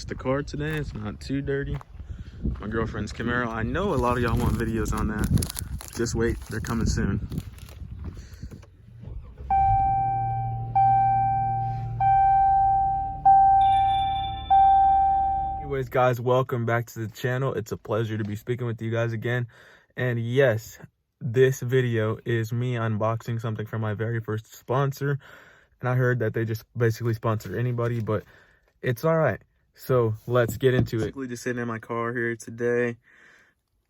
It's the car today. It's not too dirty. My girlfriend's Camaro. I know a lot of y'all want videos on that. Just wait, they're coming soon. Anyways, guys, welcome back to the channel. It's a pleasure to be speaking with you guys again. And yes, this video is me unboxing something from my very first sponsor. And I heard that they just basically sponsor anybody, but it's all right. So let's get into it. Basically just sitting in my car here today.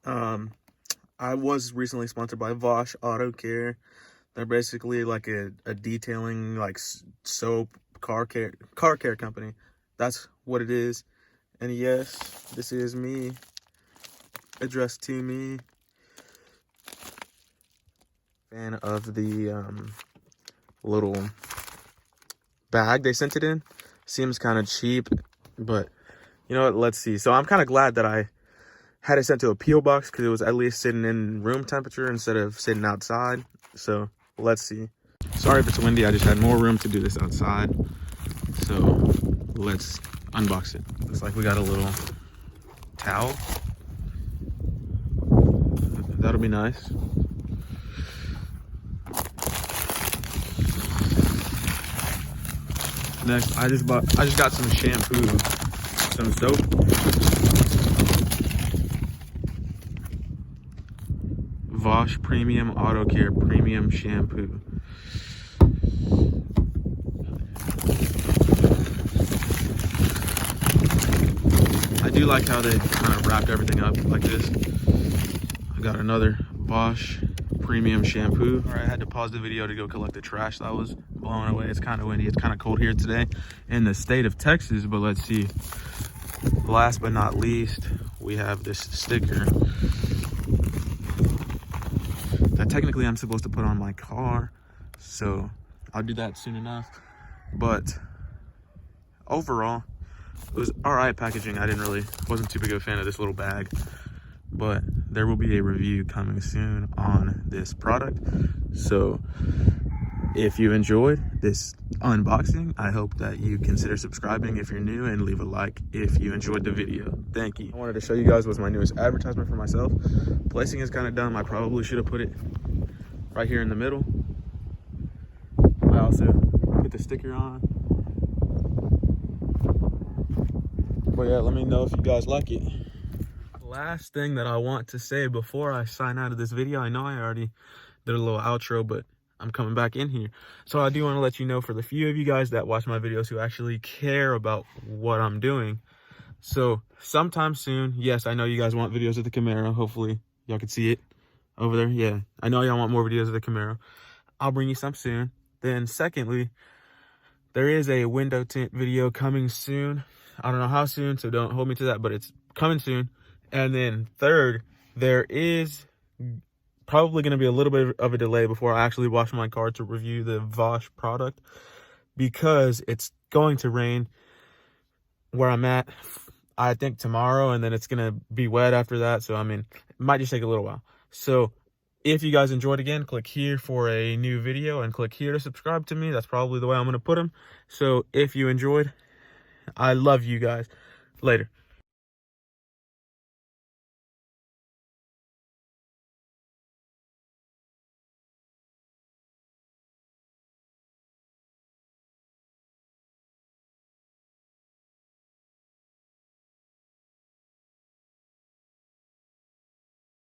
I was recently sponsored by Vvash Auto Care. They're basically like a detailing, like soap, car care company. That's what it is. And yes, this is me, addressed to me. Fan of the little bag they sent it in. Seems kind of cheap, but you know what, let's see. So I'm kind of glad that I had it sent to a P.O. box because it was at least sitting in room temperature instead of sitting outside. So let's see. Sorry if it's windy, I just had more room to do this outside. So let's unbox it. Looks like we got a little towel. That'll be nice. Next, I just got some shampoo, some soap. Vvash Premium Auto Care Premium Shampoo. I do like how they kind of wrapped everything up like this. I got another Vvash Premium Shampoo. All right, I had to pause the video to go collect the trash that was blowing away. It's kind of windy. It's kind of cold here today in the state of Texas, but let's see. Last but not least, we have this sticker that technically I'm supposed to put on my car, so I'll do that soon enough. But overall, it was all right packaging. Wasn't too big of a fan of this little bag, but there will be a review coming soon on this product. So if you enjoyed this unboxing, I hope that you consider subscribing if you're new and leave a like if you enjoyed the video. Thank you. I wanted to show you guys what's my newest advertisement for myself. Placing is kind of dumb. I probably should have put it right here in the middle. I also put the sticker on. But yeah, let me know if you guys like it. Last thing that I want to say before I sign out of this video, I know I already did a little outro, but I'm coming back in here. So I do want to let you know, for the few of you guys that watch my videos who actually care about what I'm doing. So sometime soon, yes, I know you guys want videos of the Camaro. Hopefully y'all can see it over there. Yeah, I know y'all want more videos of the Camaro. I'll bring you some soon. Then secondly, there is a window tint video coming soon. I don't know how soon, so don't hold me to that, but it's coming soon. And then third, there is probably going to be a little bit of a delay before I actually wash my car to review the Vvash product, because it's going to rain where I'm at, I think tomorrow, and then it's going to be wet after that. So, I mean, it might just take a little while. So if you guys enjoyed, again, click here for a new video and click here to subscribe to me. That's probably the way I'm going to put them. So if you enjoyed, I love you guys. Later.